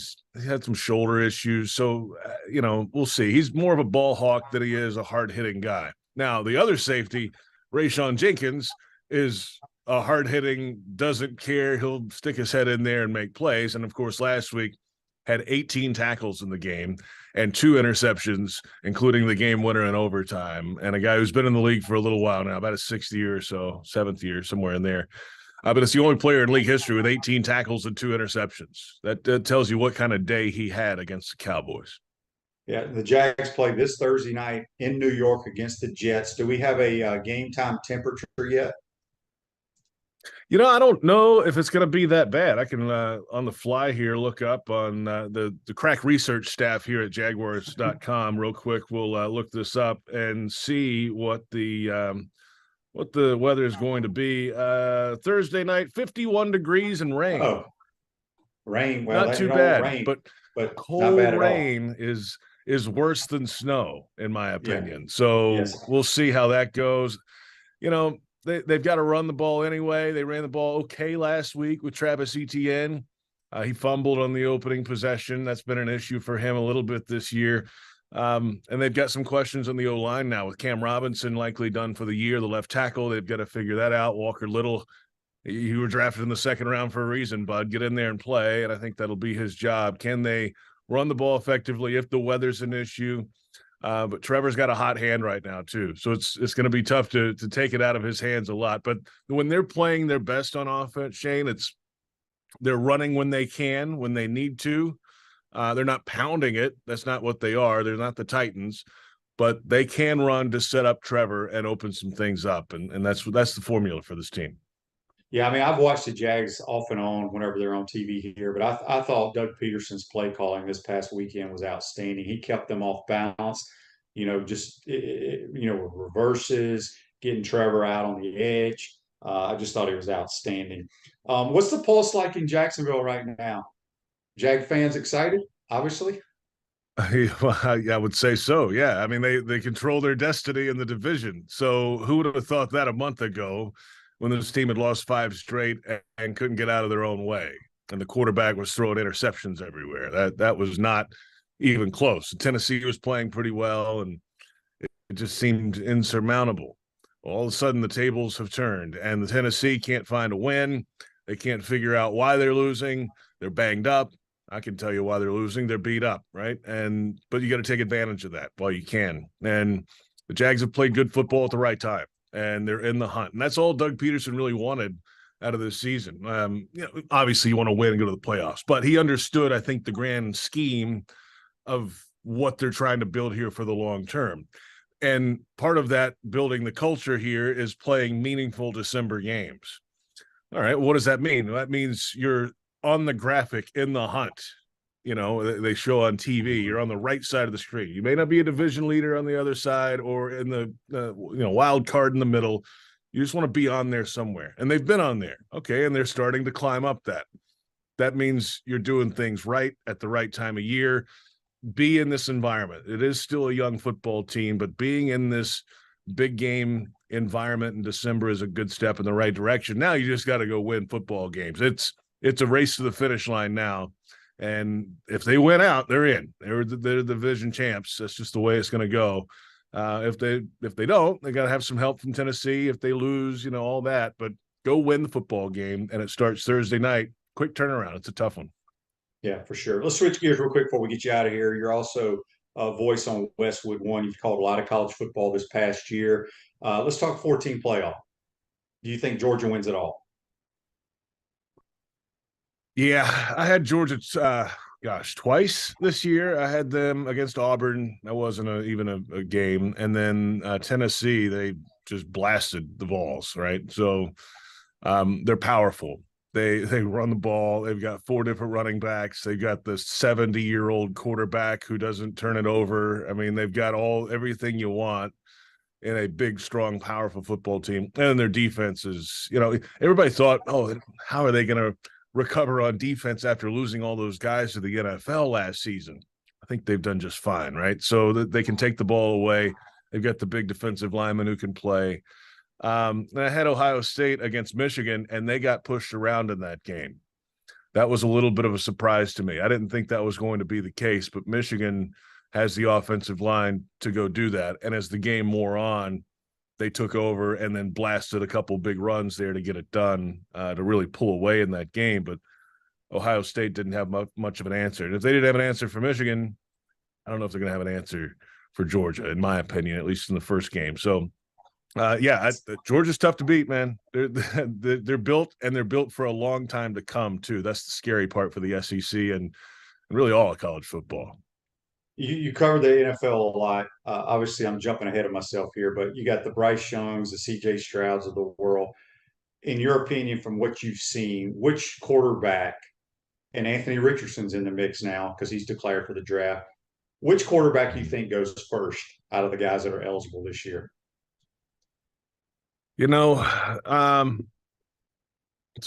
had some shoulder issues. So, we'll see. He's more of a ball hawk than he is a hard hitting guy. Now, the other safety, Rayshon Jenkins, is a hard hitting, doesn't care. He'll stick his head in there and make plays. And of course, last week had 18 tackles in the game and 2 interceptions, including the game winner in overtime. And a guy who's been in the league for a little while now, about his 6th year or so, 7th year, somewhere in there. But it's the only player in league history with 18 tackles and 2 interceptions. That tells you what kind of day he had against the Cowboys. Yeah, the Jags play this Thursday night in New York against the Jets. Do we have a game time temperature yet? I don't know if it's going to be that bad. I can, on the fly here, look up on the crack research staff here at Jaguars.com real quick. We'll look this up and see what the weather is going to be. Thursday night, 51 degrees and rain. Oh, rain. Well, not too bad, rain, but cold not bad rain is worse than snow, in my opinion. Yeah. So Yes. We'll see how that goes. They've got to run the ball anyway. They ran the ball okay last week with Travis Etienne. He fumbled on the opening possession. That's been an issue for him a little bit this year. And they've got some questions on the O-line now with Cam Robinson likely done for the year, the left tackle. They've got to figure that out. Walker Little, you were drafted in the 2nd round for a reason, bud. Get in there and play, and I think that'll be his job. Can they run the ball effectively if the weather's an issue? But Trevor's got a hot hand right now too, so it's going to be tough to take it out of his hands a lot. But when they're playing their best on offense, Shane, they're running when they can, when they need to. They're not pounding it. That's not what they are. They're not the Titans, but they can run to set up Trevor and open some things up. And that's the formula for this team. Yeah, I mean, I've watched the Jags off and on whenever they're on TV here, but I thought Doug Peterson's play calling this past weekend was outstanding. He kept them off balance, just with reverses, getting Trevor out on the edge. I just thought he was outstanding. What's the pulse like in Jacksonville right now? Jag fans excited, obviously. I would say so. Yeah. I mean, they control their destiny in the division. So who would have thought that a month ago when this team had lost 5 straight and couldn't get out of their own way? And the quarterback was throwing interceptions everywhere. That was not even close. Tennessee was playing pretty well, and it just seemed insurmountable. All of a sudden, the tables have turned, and the Tennessee can't find a win. They can't figure out why they're losing. They're banged up. I can tell you why they're losing. They're beat up, right? But you got to take advantage of that while you can. And the Jags have played good football at the right time, and they're in the hunt. And that's all Doug Peterson really wanted out of this season. Obviously you want to win and go to the playoffs, but he understood, I think, the grand scheme of what they're trying to build here for the long term. And part of that building the culture here is playing meaningful December games. All right, what does that mean? That means you're on the graphic in the hunt. They show on TV, you're on the right side of the screen. You may not be a division leader on the other side or in the wild card in the middle. You just want to be on there somewhere. And they've been on there. Okay, and they're starting to climb up that. That means you're doing things right at the right time of year. Be in this environment. It is still a young football team, but being in this big game environment in December is a good step in the right direction. Now you just got to go win football games. It's a race to the finish line now, And if they win out, they're in. They're the division champs. That's just the way it's going to go. If they don't, they got to have some help from Tennessee. If they lose, all that. But go win the football game, and it starts Thursday night. Quick turnaround. It's a tough one. Yeah, for sure. Let's switch gears real quick before we get you out of here. You're also a voice on Westwood One. You've called a lot of college football this past year. Let's talk 14 playoff. Do you think Georgia wins it all? Yeah, I had Georgia, twice this year. I had them against Auburn. That wasn't even a game. And then Tennessee, they just blasted the Vols, right? So they're powerful. They run the ball. They've got 4 different running backs. They've got the 70-year-old quarterback who doesn't turn it over. I mean, they've got everything you want in a big, strong, powerful football team. And their defense is, everybody thought, oh, how are they going to recover on defense after losing all those guys to the NFL last season? I think they've done just fine, right? So that they can take the ball away. They've got the big defensive lineman who can play. And I had Ohio State against Michigan, and they got pushed around in that game. That was a little bit of a surprise to me. I didn't think that was going to be the case, but Michigan has the offensive line to go do that. And as the game wore on, they took over and then blasted a couple big runs there to get it done, to really pull away in that game. But Ohio State didn't have much of an answer. And if they didn't have an answer for Michigan, I don't know if they're going to have an answer for Georgia, in my opinion, at least in the first game. So, Georgia's tough to beat, man. They're built, and they're built for a long time to come, too. That's the scary part for the SEC and really all of college football. You cover the NFL a lot. Obviously, I'm jumping ahead of myself here, but you got the Bryce Youngs, the CJ Strouds of the world. In your opinion, from what you've seen, which quarterback, and Anthony Richardson's in the mix now because he's declared for the draft, which quarterback do you think goes first out of the guys that are eligible this year? It's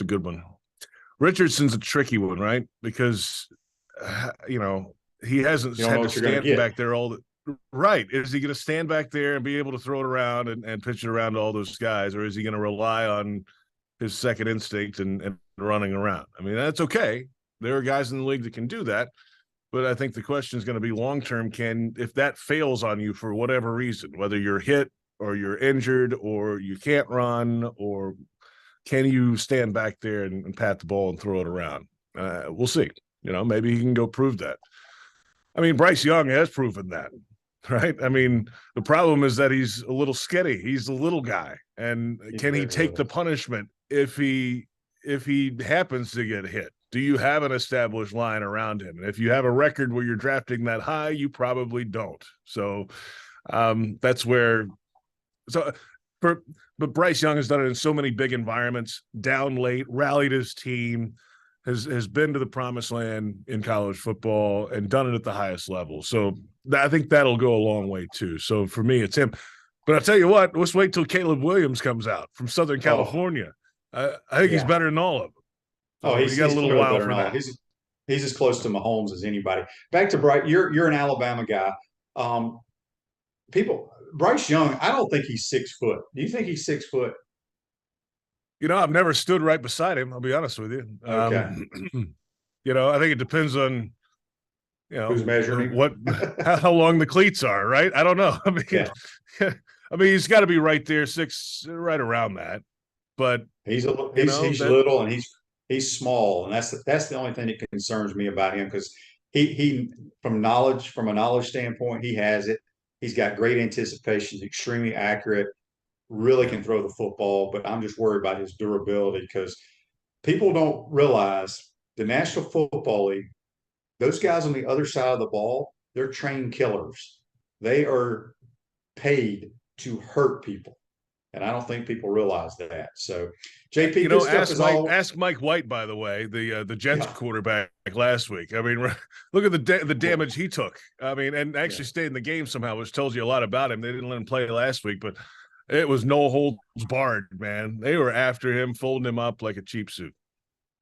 a good one. Richardson's a tricky one, right? Because, he hasn't had to stand back there right. Is he going to stand back there and be able to throw it around and pitch it around to all those guys, or is he going to rely on his second instinct and running around? I mean, that's okay. There are guys in the league that can do that, but I think the question is going to be long-term. If that fails on you for whatever reason, whether you're hit or you're injured or you can't run, or can you stand back there and pat the ball and throw it around? We'll see. Maybe he can go prove that. I mean, Bryce Young has proven that, right? I mean, the problem is that he's a little skitty. He's a little guy. And can he take the punishment if he happens to get hit? Do you have an established line around him? And if you have a record where you're drafting that high, you probably don't. So that's where but Bryce Young has done it in so many big environments, down late, rallied his team, has been to the promised land in college football and done it at the highest level. So I think that'll go a long way too. So for me, it's him. But I'll tell you what, let's wait till Caleb Williams comes out from Southern California. I think he's better than all of them. Oh, he's got a little while for that. He's as close to Mahomes as anybody. Back to Bryce, you're an Alabama guy. Bryce Young, I don't think he's 6 foot. Do you think he's 6 foot? I've never stood right beside him. I'll be honest with you. Okay. I think it depends on, who's measuring how long the cleats are, right? I don't know. I mean, he's got to be right there, 6, right around that. But he's little and he's small, and that's the only thing that concerns me about him, because he from a knowledge standpoint, he has it. He's got great anticipation. He's extremely accurate. Really can throw the football, but I'm just worried about his durability, because people don't realize the National Football League, those guys on the other side of the ball, they're trained killers. They are paid to hurt people. And I don't think people realize that. So, JP, ask Mike White, by the way, the Jets quarterback last week. I mean, look at the damage he took. I mean, and actually stayed in the game somehow, which tells you a lot about him. They didn't let him play last week, but it was no holds barred, man. They were after him, folding him up like a cheap suit.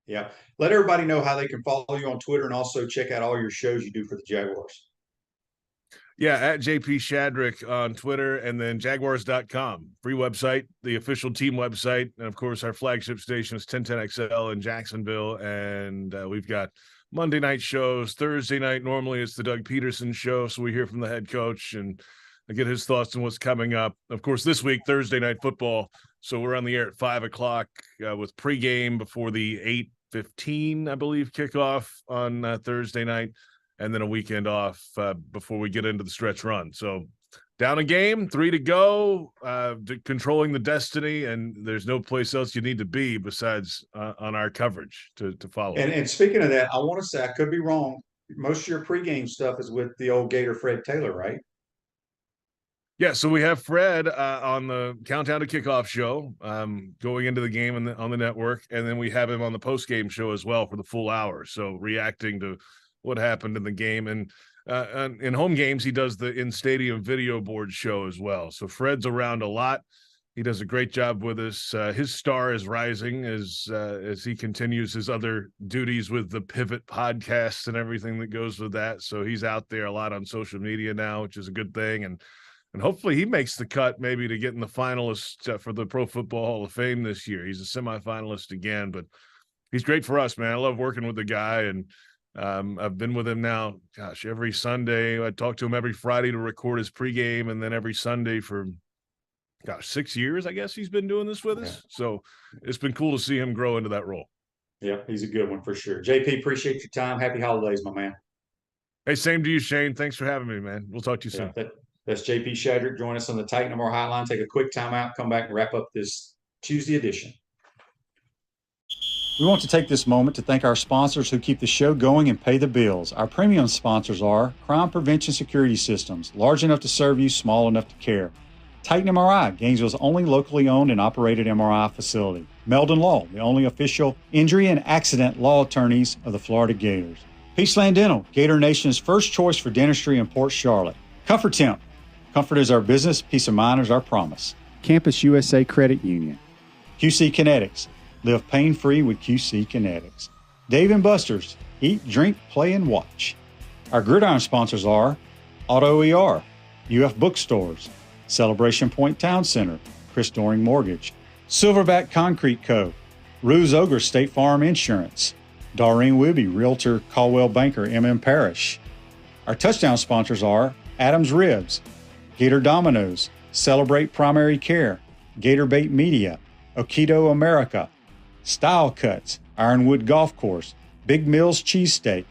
Yeah. Let everybody know how they can follow you on Twitter, and also check out all your shows you do for the Jaguars. Yeah, at JP Shadrick on Twitter, and then Jaguars.com, free website, the official team website. And of course, our flagship station is 1010XL in Jacksonville. And we've got Monday night shows. Thursday night, normally it's the Doug Peterson show. So we hear from the head coach and I get his thoughts on what's coming up. Of course, this week, Thursday night football. So we're on the air at 5:00 with pregame before the 8:15, I believe, kickoff on Thursday night, and then a weekend off before we get into the stretch run. So down a game, 3 to go, controlling the destiny, and there's no place else you need to be besides on our coverage to follow. And speaking of that, I want to say, I could be wrong. Most of your pregame stuff is with the old Gator Fred Taylor, right? Yeah, so we have Fred on the Countdown to Kickoff show going into the game on the network, and then we have him on the post-game show as well for the full hour, so reacting to what happened in the game. And in home games, he does the in-stadium video board show as well. So Fred's around a lot. He does a great job with us. His star is rising as he continues his other duties with the Pivot podcast and everything that goes with that. So he's out there a lot on social media now, which is a good thing. And hopefully he makes the cut maybe to get in the finalists for the Pro Football Hall of Fame this year. He's a semifinalist again, but he's great for us, man. I love working with the guy, and I've been with him now, gosh, every Sunday. I talk to him every Friday to record his pregame, and then every Sunday for, 6 years, I guess he's been doing this with us. So it's been cool to see him grow into that role. Yeah, he's a good one for sure. JP, appreciate your time. Happy holidays, my man. Hey, same to you, Shane. Thanks for having me, man. We'll talk to you soon. That's JP Shadrick. Join us on the Titan More Hotline. Take a quick timeout, come back and wrap up this Tuesday edition. We want to take this moment to thank our sponsors who keep the show going and pay the bills. Our premium sponsors are Crime Prevention Security Systems, large enough to serve you, small enough to care. Titan MRI, Gainesville's only locally owned and operated MRI facility. Meldon Law, the only official injury and accident law attorneys of the Florida Gators. Peaceland Dental, Gator Nation's first choice for dentistry in Port Charlotte. Comfort Temp, comfort is our business, peace of mind is our promise. Campus USA Credit Union. QC Kinetics, live pain-free with QC Kinetics. Dave & Buster's, eat, drink, play, and watch. Our gridiron sponsors are Auto ER, UF Bookstores, Celebration Point Town Center, Chris Doring Mortgage, Silverback Concrete Co., Ruse Ogre State Farm Insurance, Doreen Wibby, Realtor Caldwell Banker, MM Parish. Our touchdown sponsors are Adams Ribs, Gator Dominoes, Celebrate Primary Care, Gator Bait Media, Okido America, Style Cuts, Ironwood Golf Course, Big Mills Cheesesteak,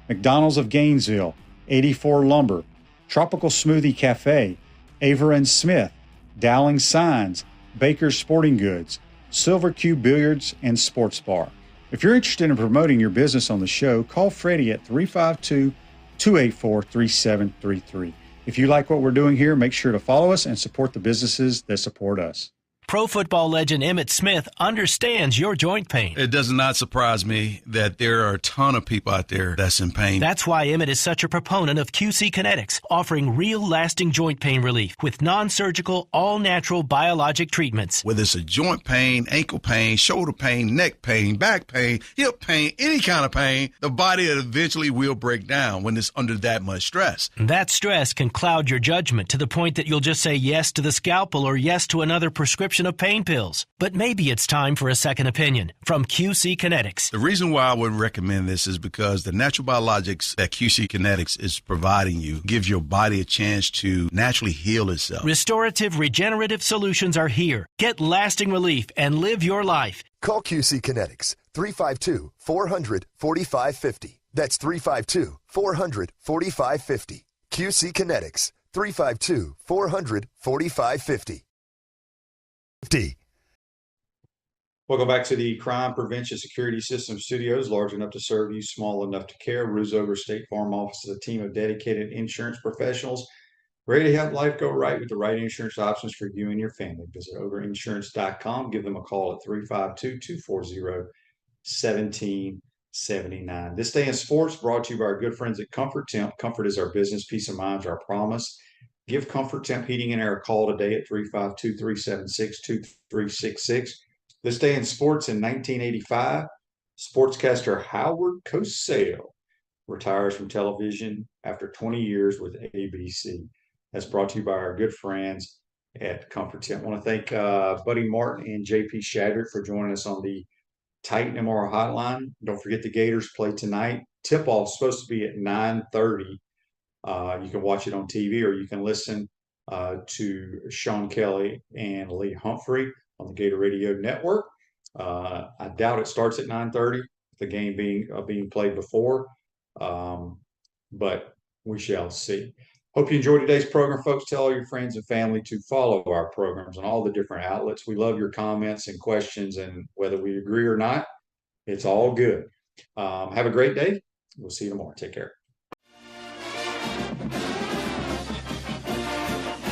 McDonald's of Gainesville, 84 Lumber, Tropical Smoothie Cafe, Aver and Smith, Dowling Signs, Baker's Sporting Goods, Silver Cube Billiards and Sports Bar. If you're interested in promoting your business on the show, call Freddie at 352-284-3733. If you like what we're doing here, make sure to follow us and support the businesses that support us. Pro football legend Emmitt Smith understands your joint pain. It does not surprise me that there are a ton of people out there that's in pain. That's why Emmitt is such a proponent of QC Kinetics, offering real lasting joint pain relief with non-surgical, all-natural biologic treatments. Whether it's a joint pain, ankle pain, shoulder pain, neck pain, back pain, hip pain, any kind of pain, the body eventually will break down when it's under that much stress. That stress can cloud your judgment to the point that you'll just say yes to the scalpel or yes to another prescription of pain pills. But maybe it's time for a second opinion from QC Kinetics. The reason why I would recommend this is because the natural biologics that QC Kinetics is providing you gives your body a chance to naturally heal itself. Restorative, regenerative solutions are here. Get lasting relief and live your life. Call QC Kinetics 352-400-4550. That's 352-400-4550. QC Kinetics 352-400-4550. Welcome back to the Crime Prevention Security System Studios, large enough to serve you, small enough to care. Ruse Over State Farm Office is a team of dedicated insurance professionals ready to help life go right with the right insurance options for you and your family. Visit overinsurance.com. Give them a call at 352-240-1779. This Day in Sports brought to you by our good friends at Comfort Temp. Comfort is our business, peace of mind is our promise. Give Comfort Temp Heating and Air a call today at 352-376-2366. This Day in Sports in 1985, sportscaster Howard Cosell retires from television after 20 years with ABC. That's brought to you by our good friends at Comfort Temp. I want to thank Buddy Martin and JP Shadrick for joining us on the Titan MR hotline. Don't forget the Gators play tonight. Tip-off is supposed to be at 9:30. You can watch it on TV, or you can listen to Sean Kelly and Lee Humphrey on the Gator Radio Network. I doubt it starts at 9:30, the game being played before, but we shall see. Hope you enjoyed today's program, folks. Tell all your friends and family to follow our programs on all the different outlets. We love your comments and questions, and whether we agree or not, it's all good. Have a great day. We'll see you tomorrow. Take care.